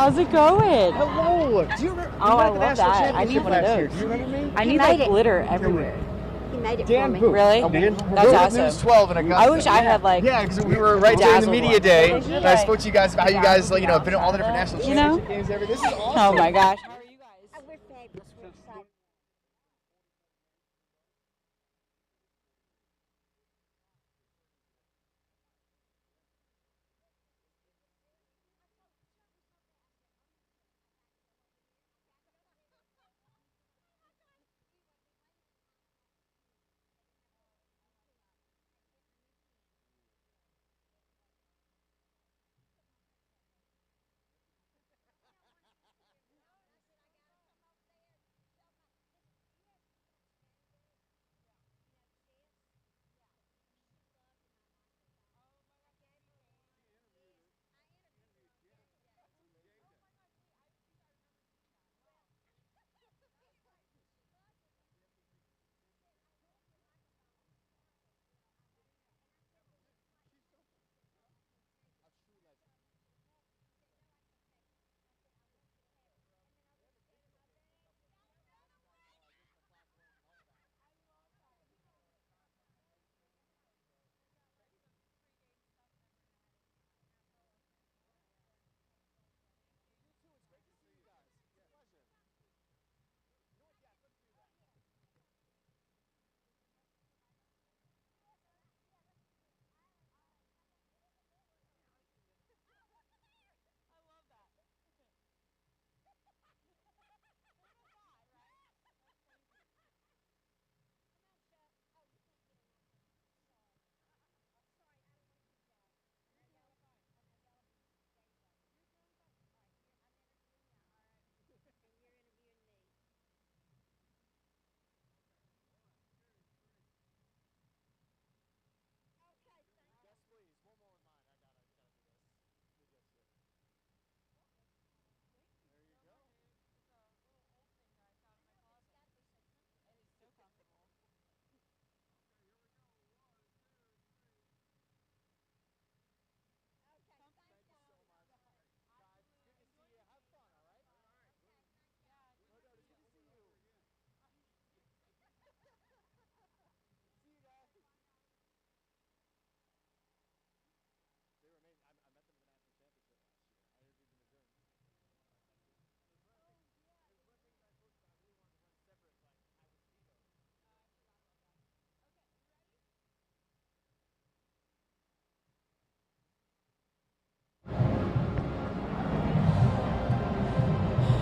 How's it going? Hello. Do you remember? Oh, I love that. I need one of those. Do you remember me? I need like glitter everywhere. He made it Dan for me. Booth. Really? That's awesome. News 12 in Augusta. I wish I had like. Yeah, because we were right during the Dazzle media one. day, and I spoke to you guys about how you guys, like, been at all the different national You know? championship games. Everything. This is awesome. Oh my gosh. How are you guys? We're fabulous. We're excited.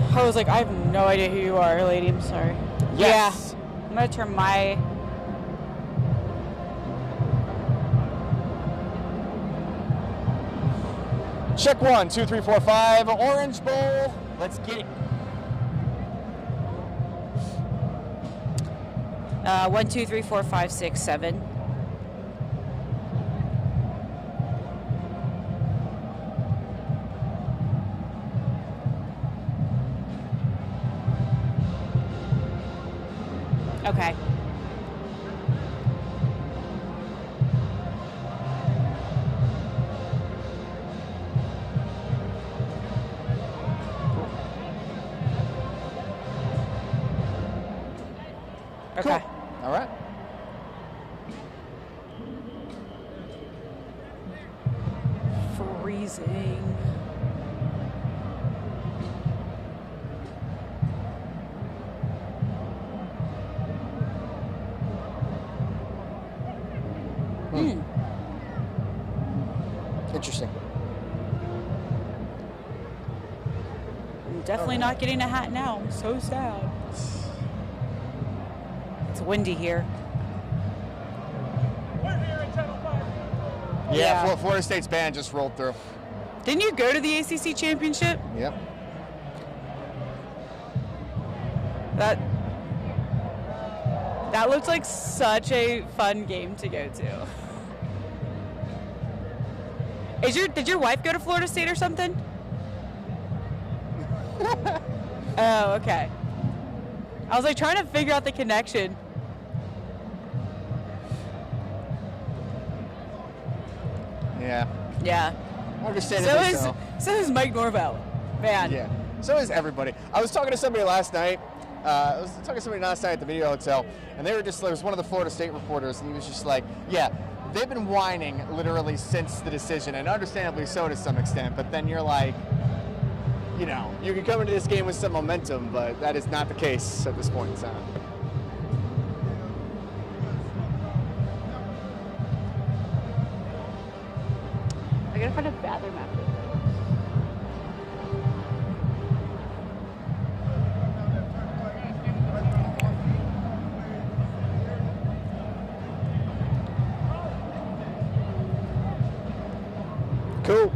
I was like, I have no idea who you are, lady. I'm sorry. Yes. Yeah. I'm gonna turn my. Check 1, 2, 3, 4, 5. Orange Bowl. Let's get it. 1, 2, 3, 4, 5, 6, 7. Okay. Okay. All right. Freezing. Interesting. I'm definitely not getting a hat now. I'm so sad. It's windy here. Yeah, Florida State's band just rolled through. Didn't you go to the ACC championship? Yep. That looked like such a fun game to go to. Did your wife go to Florida State or something? Oh, okay. I was like trying to figure out the connection. Yeah. Yeah. Understandably so. So is Mike Norvell. fan. Yeah, so is everybody. I was talking to somebody last night. At the video hotel, and they were just, it was one of the Florida State reporters, and he was just like, yeah, they've been whining literally since the decision, and understandably so to some extent, but then you're like, you know, you can come into this game with some momentum, but that is not the case at this point in time. I gotta find a bathroom after this. Cool.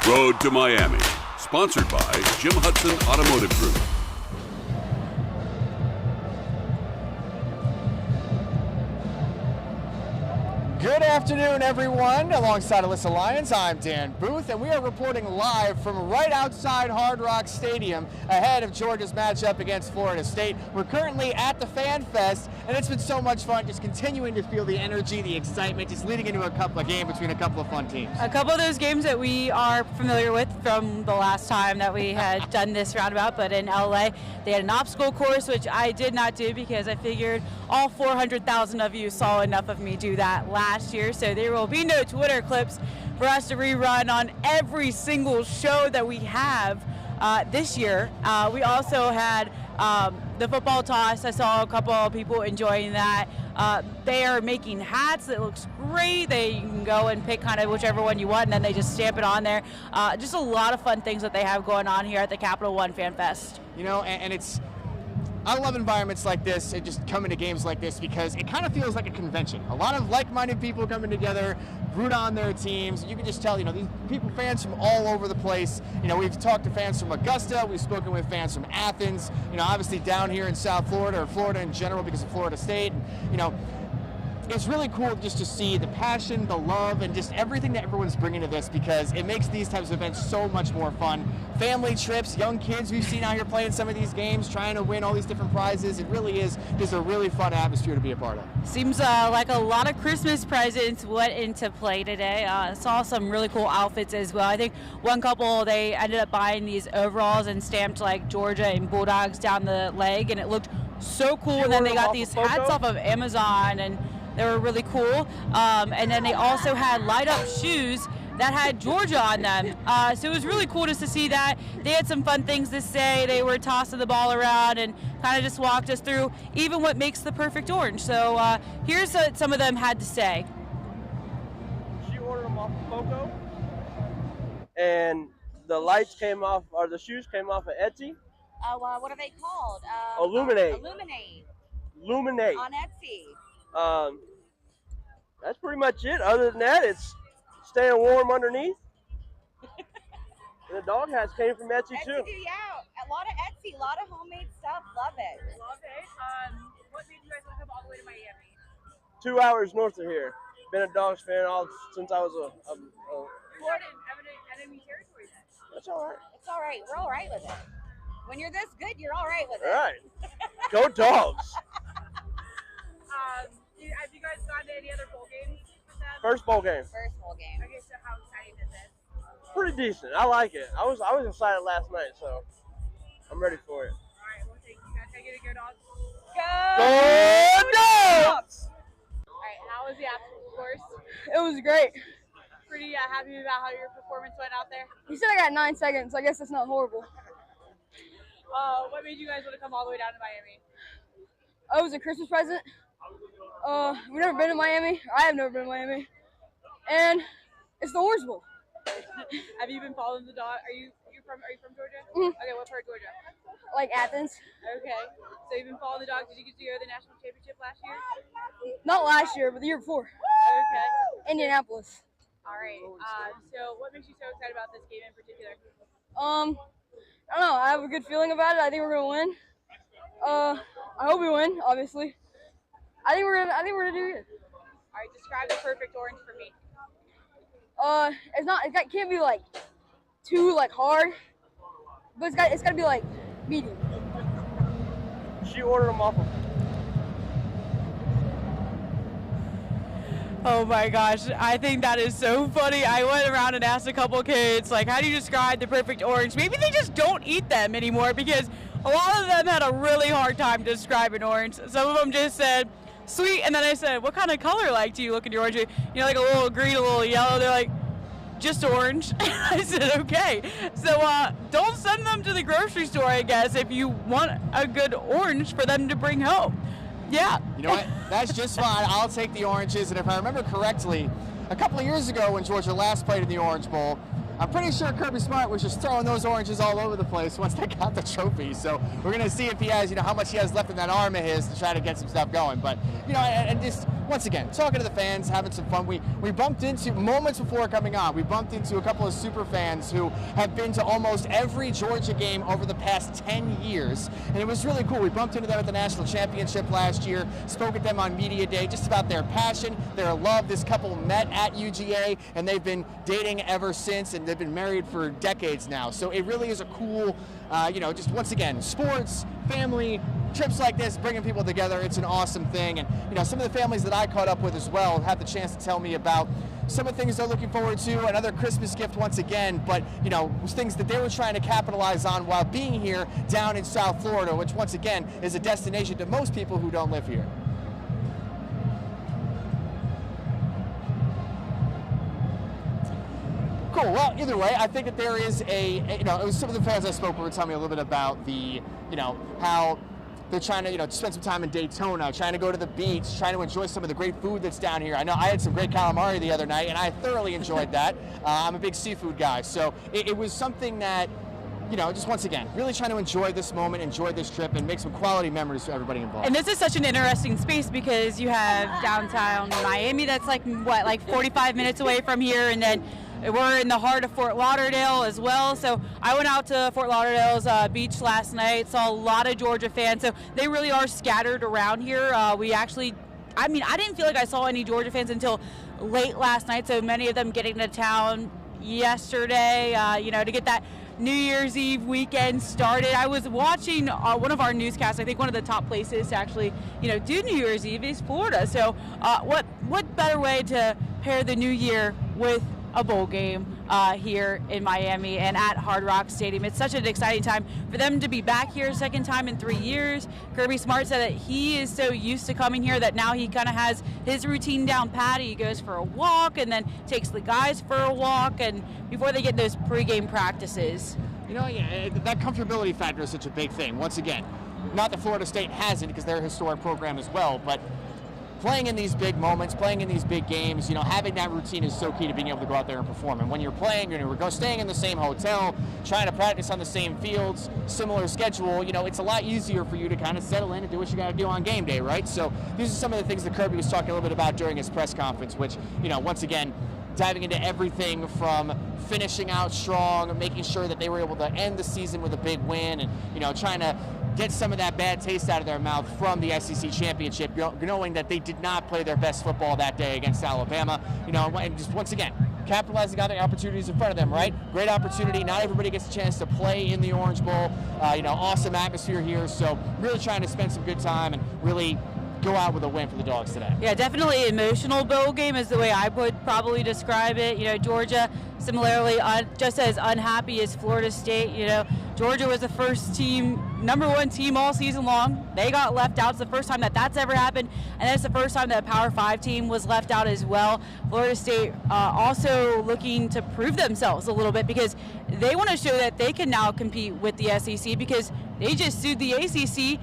Road to Miami, sponsored by Jim Hudson Automotive Group. Good afternoon, everyone. Alongside Alyssa Lyons, I'm Dan Booth, and we are reporting live from right outside Hard Rock Stadium ahead of Georgia's matchup against Florida State. We're currently at the Fan Fest, and it's been so much fun just continuing to feel the energy, the excitement, just leading into a couple of games between a couple of fun teams. A couple of those games that we are familiar with from the last time that we had done this roundabout, but in LA, they had an obstacle course, which I did not do because I figured all 400,000 of you saw enough of me do that last year, so there will be no Twitter clips for us to rerun on every single show that we have this year. We also had the football toss. I saw a couple of people enjoying that. They are making hats that looks great. You can go and pick kind of whichever one you want, and then they just stamp it on there. Just a lot of fun things that they have going on here at the Capital One Fan Fest. You know, and it's, I love environments like this and just coming to games like this because it kind of feels like a convention. A lot of like-minded people coming together, root on their teams. You can just tell, you know, these people, fans from all over the place. You know, we've talked to fans from Augusta. We've spoken with fans from Athens. You know, obviously down here in South Florida or Florida in general because of Florida State. And, you know, it's really cool just to see the passion, the love, and just everything that everyone's bringing to this because it makes these types of events so much more fun. Family trips, young kids we've seen out here playing some of these games, trying to win all these different prizes. It really is just a really fun atmosphere to be a part of. Seems like a lot of Christmas presents went into play today. Saw some really cool outfits as well. I think one couple, they ended up buying these overalls and stamped like Georgia and Bulldogs down the leg, and it looked so cool. And then they got these hats off of Amazon, and they were really cool. And then they also had light up shoes that had Georgia on them. So it was really cool just to see that. They had some fun things to say. They were tossing the ball around and kind of just walked us through even what makes the perfect orange. So here's what some of them had to say. She ordered them off of Foco, and the lights came off, or the shoes came off of Etsy. What are they called? Illuminate. Illuminate. On Etsy. That's pretty much it. Other than that, it's staying warm underneath. And the dog hats came from Etsy too. Yeah, a lot of Etsy, a lot of homemade stuff. Love it. Love it. What made you guys want to come all the way to Miami? 2 hours north of here. Been a Dogs fan since I was a Florida enemy territory then. That's all right. It's all right. We're all right with it. When you're this good, you're all right with it. All right. Go Dogs. Have you guys gone to any other bowl games with them? First bowl game. First bowl game. Okay, so how exciting is it? Pretty decent. I like it. I was excited last night, so I'm ready for it. All right, well, thank you guys. Can I get a go Dogs? Go Dogs! All right, how was the obstacle course? It was great. Pretty happy about how your performance went out there? You said I got 9 seconds, so I guess that's not horrible. What made you guys want to come all the way down to Miami? Oh, it was a Christmas present. We've never been to Miami. I have never been to Miami. And it's the Orange Bowl. Have you been following the dog? Are you from Georgia? Mhm. Okay, what part of Georgia? Like Athens. Okay. So you've been following the dogs. Did you get to go to the national championship last year? Not last year, but the year before. Okay. Indianapolis. All right. So what makes you so excited about this game in particular? I don't know. I have a good feeling about it. I think we're gonna win. I hope we win, obviously. I think we're gonna do good. All right. Describe the perfect orange for me. It can't be like too like hard, but it's gotta be like medium. She ordered them off of. Oh my gosh, I think that is so funny. I went around and asked a couple kids, like, how do you describe the perfect orange? Maybe they just don't eat them anymore because a lot of them had a really hard time describing orange. Some of them just said, sweet, and then I said, what kind of color like do you look at your orange? You know, like a little green, a little yellow. They're like, just orange. I said, okay. So don't send them to the grocery store, I guess, if you want a good orange for them to bring home. Yeah. You know what? That's just fine. I'll take the oranges. And if I remember correctly, a couple of years ago when Georgia last played in the Orange Bowl, I'm pretty sure Kirby Smart was just throwing those oranges all over the place once they got the trophy. So we're going to see if he has, how much he has left in that arm of his to try to get some stuff going. But, and just, once again, talking to the fans, having some fun. We bumped into, moments before coming on, we bumped into a couple of super fans who have been to almost every Georgia game over the past 10 years. And it was really cool. We bumped into them at the National Championship last year, spoke with them on Media Day just about their passion, their love. This couple met at UGA, and they've been dating ever since, and they've been married for decades now. So it really is a cool, just once again, sports, family, trips like this, bringing people together. It's an awesome thing. And, some of the families that I caught up with as well had the chance to tell me about some of the things they're looking forward to, another Christmas gift once again, but, things that they were trying to capitalize on while being here down in South Florida, which once again is a destination to most people who don't live here. Cool. Well, either way, I think that there is it was some of the fans I spoke with were telling me a little bit about the, how they're trying to, spend some time in Daytona, trying to go to the beach, trying to enjoy some of the great food that's down here. I know I had some great calamari the other night, and I thoroughly enjoyed that. I'm a big seafood guy, so it was something that, just once again, really trying to enjoy this moment, enjoy this trip, and make some quality memories for everybody involved. And this is such an interesting space because you have downtown Miami that's like 45 minutes away from here, and then we're in the heart of Fort Lauderdale as well. So I went out to Fort Lauderdale's beach last night, saw a lot of Georgia fans. So they really are scattered around here. I didn't feel like I saw any Georgia fans until late last night. So many of them getting to town yesterday, to get that New Year's Eve weekend started. I was watching one of our newscasts. I think one of the top places to actually, do New Year's Eve is Florida. So what better way to pair the new year with a bowl game here in Miami and at Hard Rock Stadium. It's such an exciting time for them to be back here, second time in 3 years. Kirby Smart said that he is so used to coming here that now he kind of has his routine down pat. He goes for a walk and then takes the guys for a walk, and before they get those pregame practices. You know, yeah, that comfortability factor is such a big thing. Once again, not that Florida State hasn't, because they're a historic program as well, but playing in these big moments, playing in these big games, you know, having that routine is so key to being able to go out there and perform. And when you're playing, you're staying in the same hotel, trying to practice on the same fields, similar schedule, you know, it's a lot easier for you to kind of settle in and do what you got to do on game day, right? So these are some of the things that Kirby was talking a little bit about during his press conference, which, you know, once again, diving into everything from finishing out strong, making sure that they were able to end the season with a big win, and, you know, trying to get some of that bad taste out of their mouth from the SEC championship, knowing that they did not play their best football that day against Alabama, you know, and just once again, capitalizing on the opportunities in front of them, right? Great opportunity. Not everybody gets a chance to play in the Orange Bowl. You know, awesome atmosphere here. So really trying to spend some good time and really go out with a win for the Dogs today. Yeah, definitely emotional bowl game is the way I would probably describe it. You know, Georgia similarly just as unhappy as Florida State. You know, Georgia was the first team, #1 team all season long. They got left out. It's the first time that that's ever happened, and it's the first time that a Power 5 team was left out as well. Florida State also looking to prove themselves a little bit, because they want to show that they can now compete with the SEC, because they just sued the ACC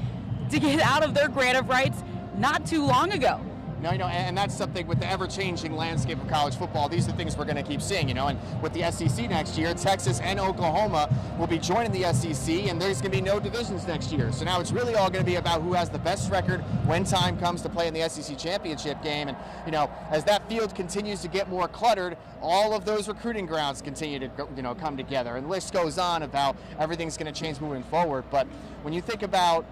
to get out of their grant of rights not too long ago. No, you know, and that's something with the ever-changing landscape of college football. These are things we're going to keep seeing, you know, and with the SEC next year, Texas and Oklahoma will be joining the SEC, and there's going to be no divisions next year. So now it's really all going to be about who has the best record when time comes to play in the SEC championship game. And, you know, as that field continues to get more cluttered, all of those recruiting grounds continue to, you know, come together. And the list goes on of how everything's going to change moving forward. But when you think about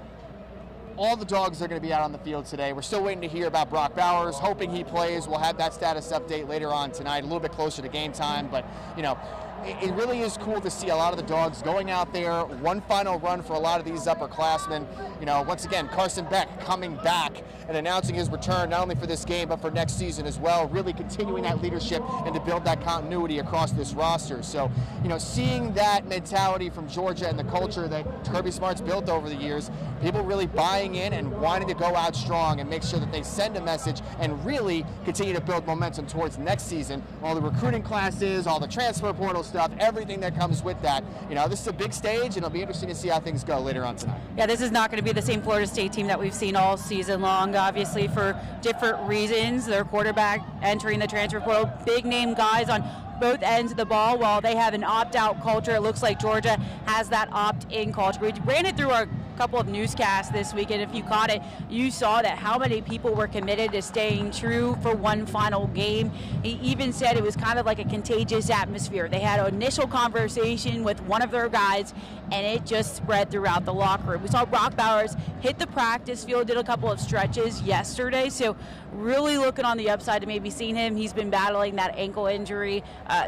all the Dogs are going to be out on the field today. We're still waiting to hear about Brock Bowers, hoping he plays. We'll have that status update later on tonight, a little bit closer to game time. But, you know, it really is cool to see a lot of the Dogs going out there, one final run for a lot of these upperclassmen. You know, once again, Carson Beck coming back and announcing his return, not only for this game, but for next season as well, really continuing that leadership and to build that continuity across this roster. So, you know, seeing that mentality from Georgia and the culture that Kirby Smart's built over the years, people really buying in and wanting to go out strong and make sure that they send a message and really continue to build momentum towards next season. All the recruiting classes, all the transfer portal stuff, everything that comes with that. You know, this is a big stage, and it'll be interesting to see how things go later on tonight. Yeah, this is not going to be the same Florida State team that we've seen all season long, obviously for different reasons. Their quarterback entering the transfer portal, big name guys on both ends of the ball. While they have an opt-out culture, it looks like Georgia has that opt-in culture. We ran it through our couple of newscasts this week, and if you caught it, you saw that how many people were committed to staying true for one final game. He even said it was kind of like a contagious atmosphere. They had an initial conversation with one of their guys, and it just spread throughout the locker room. We saw Brock Bowers hit the practice field, did a couple of stretches yesterday, so really looking on the upside to maybe seeing him. He's been battling that ankle injury.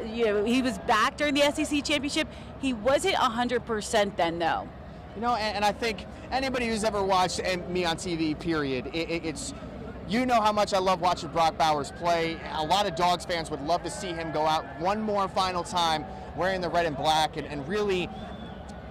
You know, he was back during the SEC championship. He wasn't 100% then, though. You know, and I think anybody who's ever watched me on TV, period, it's, you know how much I love watching Brock Bowers play. A lot of Dogs fans would love to see him go out one more final time wearing the red and black and really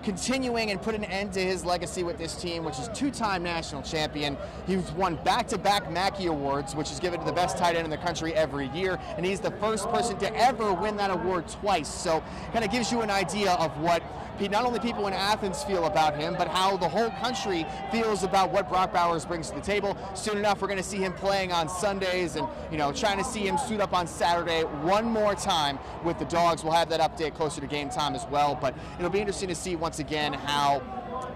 continuing and put an end to his legacy with this team, which is two-time national champion. He's won back-to-back Mackey Awards, which is given to the best tight end in the country every year, and he's the first person to ever win that award twice. So kind of gives you an idea of what not only people in Athens feel about him, but how the whole country feels about what Brock Bowers brings to the table. Soon enough, we're going to see him playing on Sundays and, you know, trying to see him suit up on Saturday one more time with the Dogs. We'll have that update closer to game time as well, but it'll be interesting to see once again how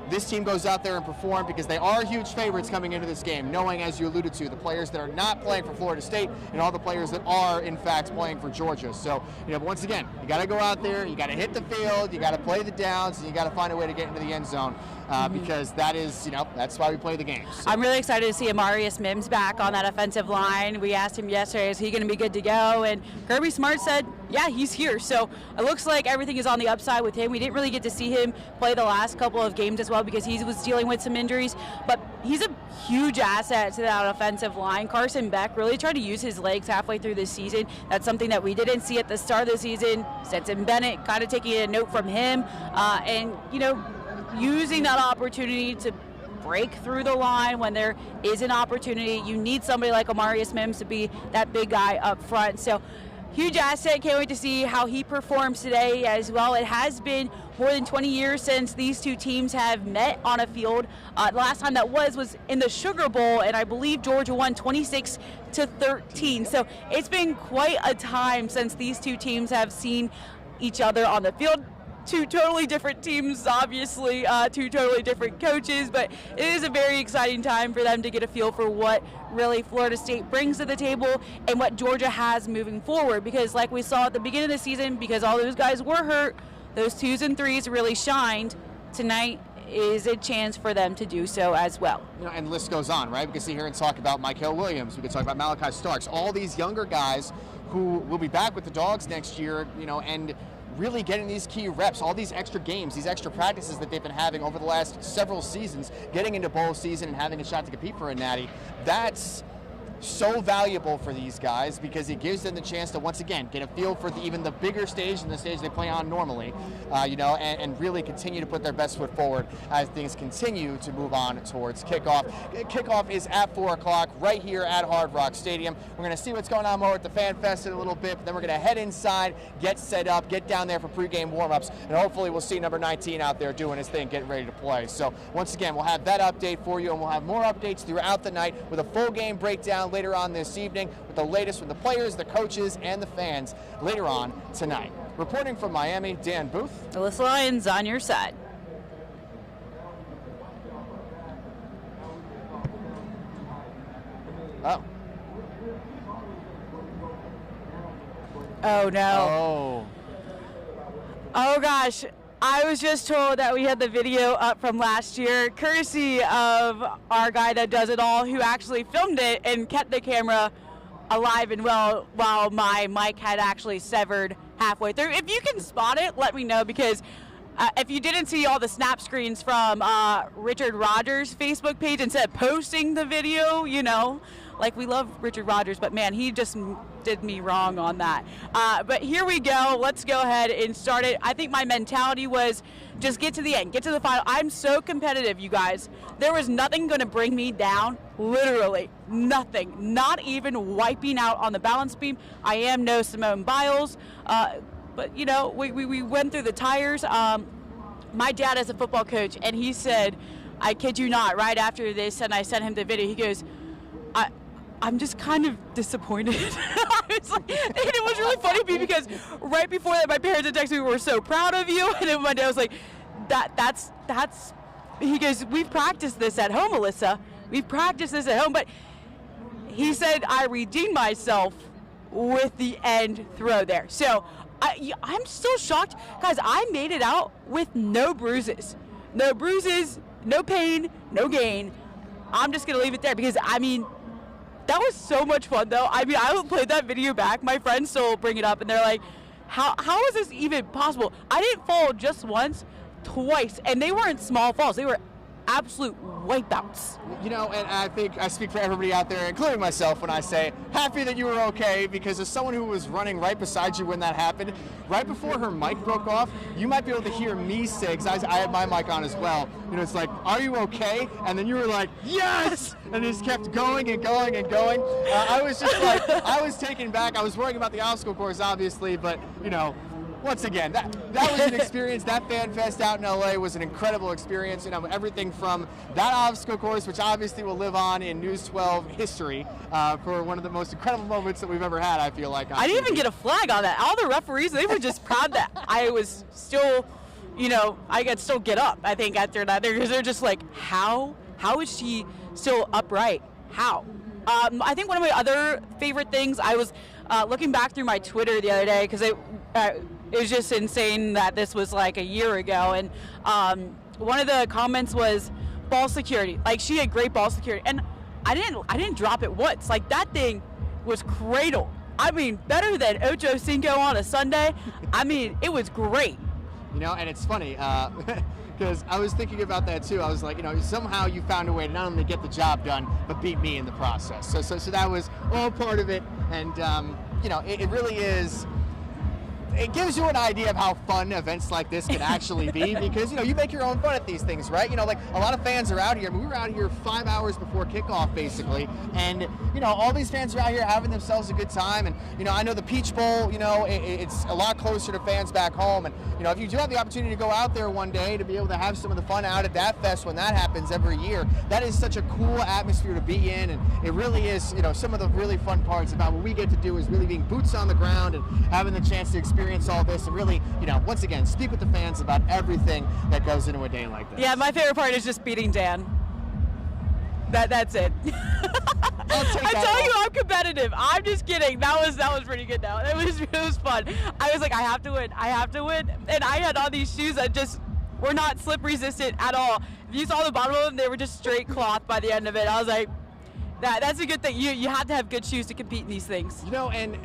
this team goes out there and perform, because they are huge favorites coming into this game, knowing, as you alluded to, the players that are not playing for Florida State and all the players that are, in fact, playing for Georgia. So, you know, once again, you got to go out there, you got to hit the field, you got to play the downs, and you got to find a way to get into the end zone, because that is, you know, that's why we play the games. So. I'm really excited to see Amarius Mims back on that offensive line. We asked him yesterday, is he going to be good to go? And Kirby Smart said, yeah, he's here. So it looks like everything is on the upside with him. We didn't really get to see him play the last couple of games as well. well because he was dealing with some injuries. But he's a huge asset to that offensive line. Carson Beck really tried to use his legs halfway through the season. That's something that we didn't see at the start of the season. Stetson Bennett kind of taking a note from him, and using that opportunity to break through the line when there is an opportunity. You need somebody like Amarius Mims to be that big guy up front. So huge asset. Can't wait to see how he performs today as well. It has been more than 20 years since these two teams have met on a field. The last time that was in the Sugar Bowl, and I believe Georgia won 26-13. So it's been quite a time since these two teams have seen each other on the field. Two totally different teams, obviously, two totally different coaches, but it is a very exciting time for them to get a feel for what really Florida State brings to the table and what Georgia has moving forward. Because like we saw at the beginning of the season, because all those guys were hurt, those 2s and 3s really shined. Tonight is a chance for them to do so as well. And the list goes on, right? We can sit here and talk about Mykel Williams. We can talk about Malachi Starks. All these younger guys who will be back with the Dogs next year, and really getting these key reps, all these extra games, these extra practices that they've been having over the last several seasons, getting into bowl season and having a shot to compete for a natty. That's so valuable for these guys because it gives them the chance to once again get a feel for even the bigger stage than the stage they play on normally, and really continue to put their best foot forward as things continue to move on towards kickoff. Kickoff is at 4 o'clock right here at Hard Rock Stadium. We're going to see what's going on more at the Fan Fest in a little bit, but then we're going to head inside, get set up, get down there for pregame warm-ups, and hopefully we'll see number 19 out there doing his thing, getting ready to play. So once again, we'll have that update for you, and we'll have more updates throughout the night with a full game breakdown later on this evening with the latest from the players, the coaches, and the fans later on tonight. Reporting from Miami, Dan Booth. Alyssa Lyons on your side. Oh no. Oh gosh. I was just told that we had the video up from last year, courtesy of our guy that does it all, who actually filmed it and kept the camera alive and well while my mic had actually severed halfway through. If you can spot it, let me know, because if you didn't see all the snap screens from Richard Rodgers' Facebook page instead of posting the video, like we love Richard Rodgers, but man, he just did me wrong on that. But here we go. Let's go ahead and start it. I think my mentality was just get to the end, get to the final. I'm so competitive, you guys. There was nothing going to bring me down, literally nothing, not even wiping out on the balance beam. I am no Simone Biles, but we went through the tires. My dad is a football coach, and he said, I kid you not, right after this, and I sent him the video, he goes, I'm just kind of disappointed. I was like, and it was really funny to me because right before that, my parents had texted me, "We're so proud of you," and then my dad was like, "That's." He goes, "We've practiced this at home, Alyssa. We've practiced this at home." But he said I redeemed myself with the end throw there. So I'm still shocked, guys. I made it out with no bruises, no pain, no gain. I'm just gonna leave it there because that was so much fun, though. I played that video back. My friends still bring it up, and they're like, how is this even possible? I didn't fall just once, twice, and they weren't small falls. They were absolute wipeouts. And I think I speak for everybody out there, including myself, when I say happy that you were okay, because as someone who was running right beside you when that happened, right before her mic broke off, you might be able to hear me say, because I had my mic on as well, it's like, are you okay? And then you were like, yes! And it just kept going and going and going. I was just like, I was taken back. I was worrying about the obstacle course, obviously, but, once again, that was an experience. That Fan Fest out in LA was an incredible experience. Everything from that obstacle course, which obviously will live on in News 12 history for one of the most incredible moments that we've ever had, I feel like. I didn't even get a flag on that. All the referees, they were just proud that I was still, I could still get up, I think, after that. Because they're just like, how is she still upright? How? I think one of my other favorite things, I was looking back through my Twitter the other day, because it was just insane that this was like a year ago, and one of the comments was ball security. Like, she had great ball security, and I didn't drop it once. Like, that thing was cradle. Better than Ocho Cinco on a Sunday. It was great. And it's funny. because I was thinking about that too. I was like, somehow you found a way to not only get the job done, but beat me in the process. So that was all part of it, and it really is. It gives you an idea of how fun events like this can actually be, because you make your own fun at these things, right? Like a lot of fans are out here. I mean, we were out here 5 hours before kickoff, basically, and all these fans are out here having themselves a good time. And I know the Peach Bowl, it's a lot closer to fans back home. And if you do have the opportunity to go out there one day to be able to have some of the fun out at that fest when that happens every year, that is such a cool atmosphere to be in. And it really is, some of the really fun parts about what we get to do is really being boots on the ground and having the chance to experience all this and really, once again, speak with the fans about everything that goes into a day like this. Yeah, my favorite part is just beating Dan. That's it. I tell you, I'm competitive. I'm just kidding. That was pretty good. Though it was fun. I was like, I have to win, and I had all these shoes that just were not slip resistant at all. If you saw the bottom of them, they were just straight cloth by the end of it. I was like, that's a good thing. You have to have good shoes to compete in these things. And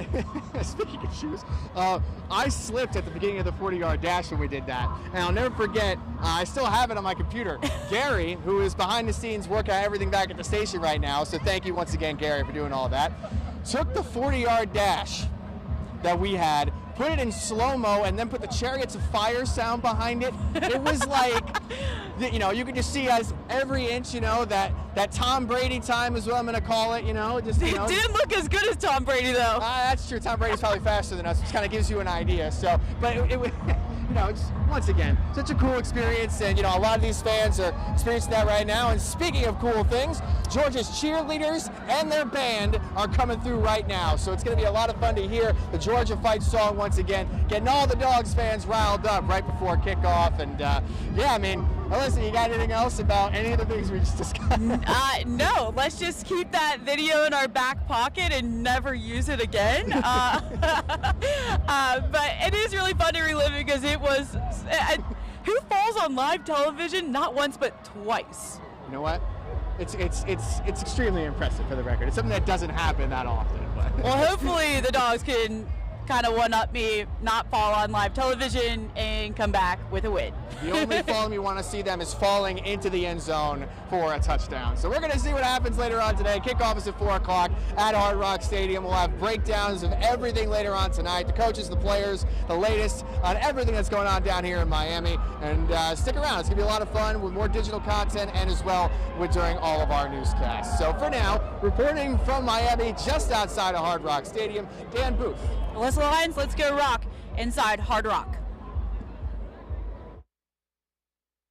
speaking of shoes, I slipped at the beginning of the 40-yard dash when we did that. And I'll never forget, I still have it on my computer. Gary, who is behind the scenes working on everything back at the station right now, so thank you once again, Gary, for doing all that, took the 40-yard dash that we had, put it in slow-mo, and then put the Chariots of Fire sound behind it. It was like, you could just see us every inch, that Tom Brady time is what I'm going to call it, just, It didn't look as good as Tom Brady, though. That's true. Tom Brady's probably faster than us, which kind of gives you an idea. So, but it it's, once again, such a cool experience, and, a lot of these fans are experiencing that right now. And speaking of cool things, Georgia's cheerleaders and their band are coming through right now. So it's going to be a lot of fun to hear the Georgia Fight song once again, getting all the Dogs fans riled up right before kickoff. And, Alyssa, you got anything else about any of the things we just discussed? No, let's just keep that video in our back pocket and never use it again. But it is really fun to relive because it was, who falls on live television? Not once, but twice. You know what? It's extremely impressive, for the record. It's something that doesn't happen that often. But. Well, hopefully the Dogs can kind of one-up me, not fall on live television, and come back with a win. The only falling we want to see them is falling into the end zone for a touchdown. So we're going to see what happens later on today. Kickoff is at 4 o'clock at Hard Rock Stadium. We'll have breakdowns of everything later on tonight. The coaches, the players, the latest on everything that's going on down here in Miami. And stick around. It's going to be a lot of fun with more digital content and as well during all of our newscasts. So for now, reporting from Miami, just outside of Hard Rock Stadium, Dan Booth. Alyssa Lyons, let's go rock inside Hard Rock.